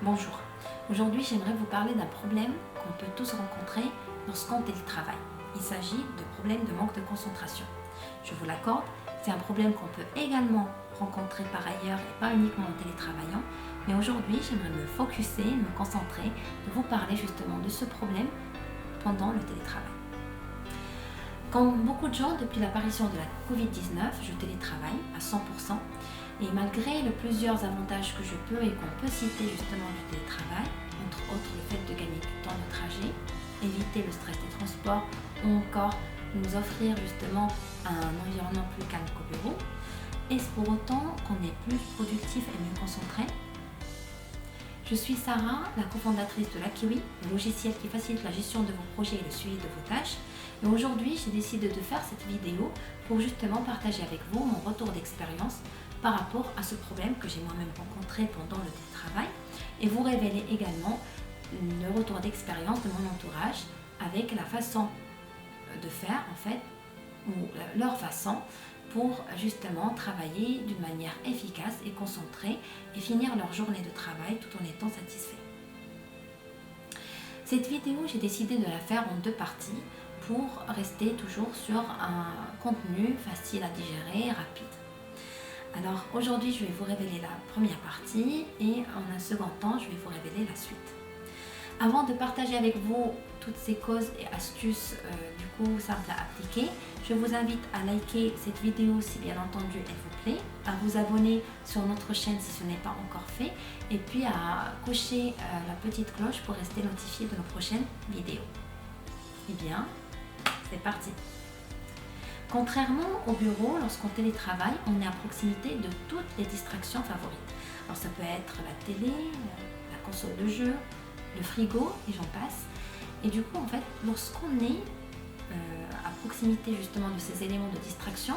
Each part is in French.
Bonjour, aujourd'hui j'aimerais vous parler d'un problème qu'on peut tous rencontrer lorsqu'on télétravaille. Il s'agit de problèmes de manque de concentration. Je vous l'accorde, c'est un problème qu'on peut également rencontrer par ailleurs et pas uniquement en télétravaillant, mais aujourd'hui j'aimerais me focuser, me concentrer, de vous parler justement de ce problème pendant le télétravail. Comme beaucoup de gens, depuis l'apparition de la Covid-19, je télétravaille à 100%. Et malgré les plusieurs avantages que je peux et qu'on peut citer justement du télétravail, entre autres le fait de gagner du temps de trajet, éviter le stress des transports ou encore nous offrir justement un environnement plus calme qu'au bureau, est-ce pour autant qu'on est plus productif et mieux concentré? Je suis Sarah, la cofondatrice de Lakiwi, le logiciel qui facilite la gestion de vos projets et le suivi de vos tâches. Et aujourd'hui, j'ai décidé de faire cette vidéo pour justement partager avec vous mon retour d'expérience par rapport à ce problème que j'ai moi-même rencontré pendant le télétravail et vous révéler également le retour d'expérience de mon entourage avec la façon de faire en fait, ou leur façon pour justement travailler d'une manière efficace et concentrée et finir leur journée de travail tout en étant satisfait. Cette vidéo, j'ai décidé de la faire en deux parties pour rester toujours sur un contenu facile à digérer, rapide. Alors aujourd'hui, je vais vous révéler la première partie et en un second temps, je vais vous révéler la suite. Avant de partager avec vous toutes ces causes et astuces du coup simples à appliquer, je vous invite à liker cette vidéo si bien entendu elle vous plaît, à vous abonner sur notre chaîne si ce n'est pas encore fait et puis à cocher la petite cloche pour rester notifié de nos prochaines vidéos. Eh bien, c'est parti! Contrairement au bureau, lorsqu'on télétravaille, on est à proximité de toutes les distractions favorites. Alors ça peut être la télé, la console de jeu, le frigo et j'en passe. Et du coup, en fait, lorsqu'on est à proximité justement de ces éléments de distraction,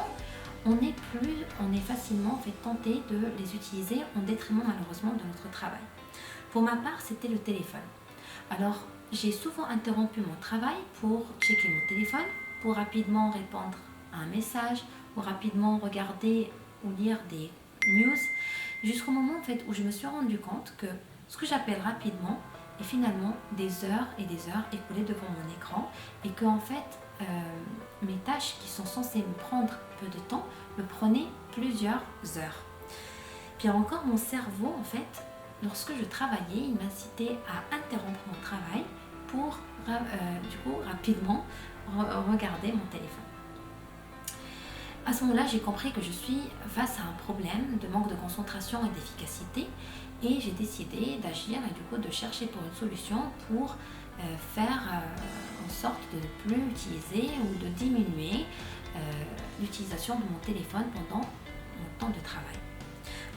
on est facilement en fait tenté de les utiliser en détriment malheureusement de notre travail. Pour ma part, c'était le téléphone. Alors, j'ai souvent interrompu mon travail pour checker mon téléphone, pour rapidement répondre à un message, ou rapidement regarder ou lire des news, jusqu'au moment en fait où je me suis rendu compte que ce que j'appelle rapidement est finalement des heures et des heures écoulées devant mon écran et que en fait mes tâches qui sont censées me prendre peu de temps me prenaient plusieurs heures. Puis encore mon cerveau en fait, lorsque je travaillais, il m'incitait à interrompre mon travail pour du coup rapidement regarder mon téléphone. À ce moment-là, j'ai compris que je suis face à un problème de manque de concentration et d'efficacité et j'ai décidé d'agir et du coup de chercher pour une solution pour faire en sorte de ne plus utiliser ou de diminuer l'utilisation de mon téléphone pendant mon temps de travail.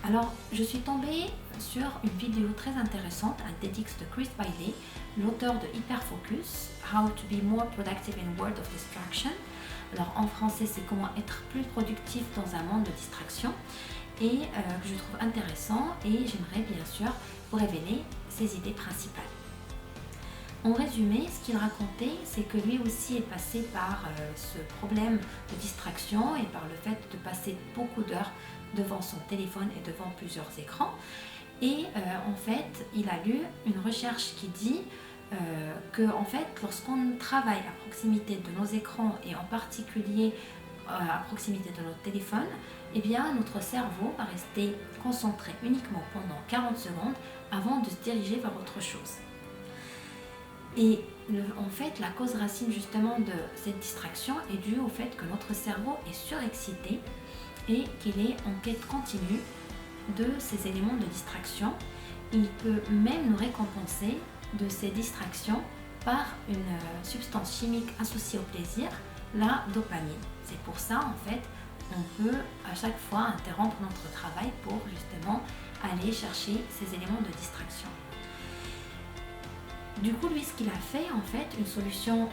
Alors, je suis tombée sur une vidéo très intéressante, un TEDx de Chris Bailey, l'auteur de Hyperfocus, How to be more productive in a world of distraction. Alors en français, c'est comment être plus productif dans un monde de distraction et que je trouve intéressant et j'aimerais bien sûr vous révéler ses idées principales. En résumé, ce qu'il racontait, c'est que lui aussi est passé par ce problème de distraction et par le fait de passer beaucoup d'heures devant son téléphone et devant plusieurs écrans. Et en fait, il a lu une recherche qui dit que en fait, lorsqu'on travaille à proximité de nos écrans et en particulier à proximité de notre téléphone, eh bien, notre cerveau va rester concentré uniquement pendant 40 secondes avant de se diriger vers autre chose. Et en fait, la cause racine justement de cette distraction est due au fait que notre cerveau est surexcité et qu'il est en quête continue de ces éléments de distraction. Il peut même nous récompenser de ces distractions par une substance chimique associée au plaisir, la dopamine. C'est pour ça en fait on peut à chaque fois interrompre notre travail pour justement aller chercher ces éléments de distraction. Du coup, lui, ce qu'il a fait en fait, une solution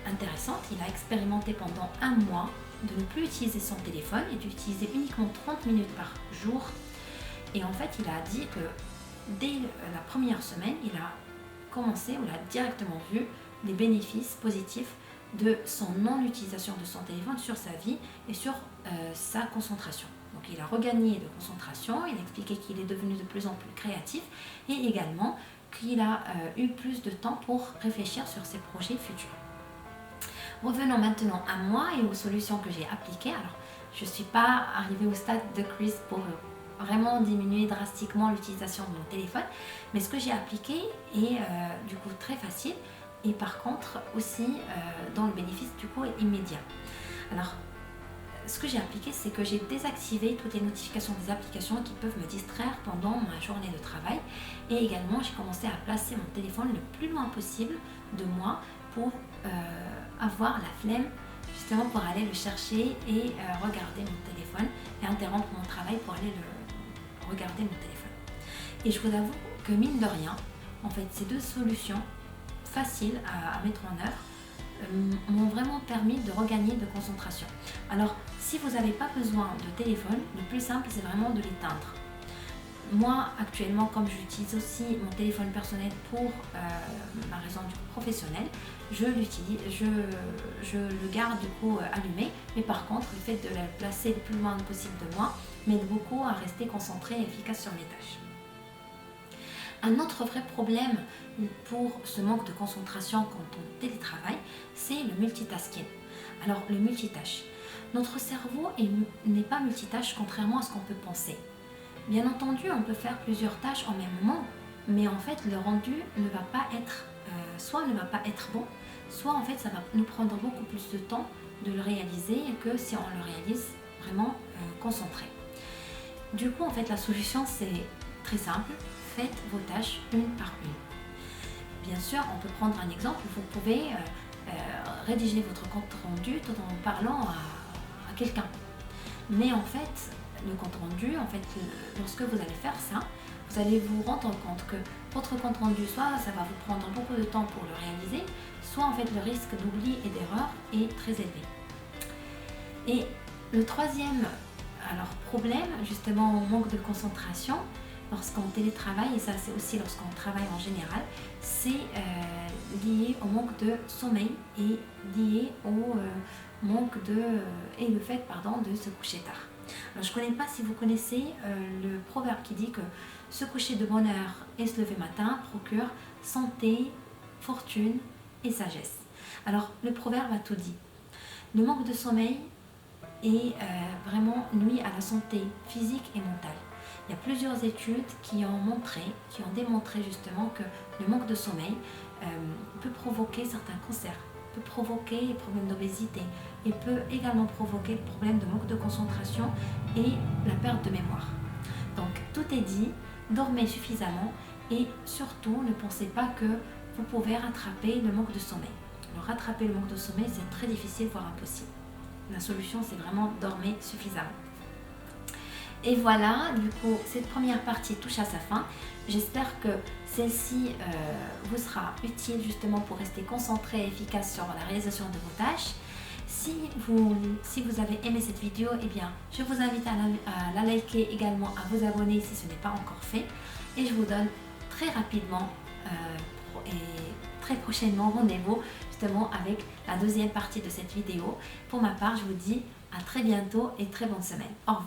intéressante, il a expérimenté pendant un mois de ne plus utiliser son téléphone et d'utiliser uniquement 30 minutes par jour. Et en fait, il a dit que dès la première semaine, il a commencé, ou il a directement vu les bénéfices positifs de son non-utilisation de son téléphone sur sa vie et sur sa concentration. Donc il a regagné de concentration, il a expliqué qu'il est devenu de plus en plus créatif et également qu'il a eu plus de temps pour réfléchir sur ses projets futurs. Revenons maintenant à moi et aux solutions que j'ai appliquées. Alors, je ne suis pas arrivée au stade de Chris pour vraiment diminuer drastiquement l'utilisation de mon téléphone, mais ce que j'ai appliqué est du coup très facile et par contre aussi dans le bénéfice du coup immédiat. Alors, ce que j'ai appliqué, c'est que j'ai désactivé toutes les notifications des applications qui peuvent me distraire pendant ma journée de travail et également j'ai commencé à placer mon téléphone le plus loin possible de moi pour avoir la flemme justement pour aller le chercher et regarder mon téléphone et interrompre mon travail pour aller regarder mon téléphone. Et je vous avoue que mine de rien, en fait, ces deux solutions faciles à mettre en œuvre m'ont vraiment permis de regagner de concentration. Alors, si vous n'avez pas besoin de téléphone, le plus simple, c'est vraiment de l'éteindre. Moi, actuellement, comme j'utilise aussi mon téléphone personnel pour ma raison professionnelle, je l'utilise, je le garde du coup allumé, mais par contre, le fait de le placer le plus loin possible de moi m'aide beaucoup à rester concentré et efficace sur mes tâches. Un autre vrai problème pour ce manque de concentration quand on télétravaille, c'est le multitasking. Alors, le multitâche. Notre cerveau n'est pas multitâche contrairement à ce qu'on peut penser. Bien entendu, on peut faire plusieurs tâches en même moment, mais en fait, le rendu ne va pas être, soit ne va pas être bon, soit en fait, ça va nous prendre beaucoup plus de temps de le réaliser que si on le réalise vraiment concentré. Du coup, en fait, la solution, c'est très simple. Faites vos tâches une par une. Bien sûr, on peut prendre un exemple. Vous pouvez rédiger votre compte rendu tout en parlant à quelqu'un. Mais en fait, le compte rendu, en fait, lorsque vous allez faire ça, vous allez vous rendre compte que votre compte rendu, soit ça va vous prendre beaucoup de temps pour le réaliser, soit en fait le risque d'oubli et d'erreur est très élevé. Et le troisième problème, justement au manque de concentration, lorsqu'on télétravaille, et ça c'est aussi lorsqu'on travaille en général, c'est lié au manque de sommeil et lié au manque et le fait de se coucher tard. Alors, je ne connais pas si vous connaissez le proverbe qui dit que se coucher de bonne heure et se lever matin procure santé, fortune et sagesse. Alors le proverbe a tout dit. Le manque de sommeil est vraiment nuit à la santé physique et mentale. Il y a plusieurs études qui ont démontré justement que le manque de sommeil peut provoquer certains cancers, peut provoquer des problèmes d'obésité et peut également provoquer le problème de manque de concentration et la perte de mémoire. Donc tout est dit, dormez suffisamment et surtout ne pensez pas que vous pouvez rattraper le manque de sommeil. Alors, rattraper le manque de sommeil, c'est très difficile, voire impossible. La solution, c'est vraiment dormir suffisamment. Et voilà, du coup, cette première partie touche à sa fin. J'espère que celle-ci vous sera utile justement pour rester concentré et efficace sur la réalisation de vos tâches. Si vous avez aimé cette vidéo, eh bien, je vous invite à la liker également, à vous abonner si ce n'est pas encore fait. Et je vous donne très rapidement et très prochainement rendez-vous justement avec la deuxième partie de cette vidéo. Pour ma part, je vous dis à très bientôt et très bonne semaine. Au revoir.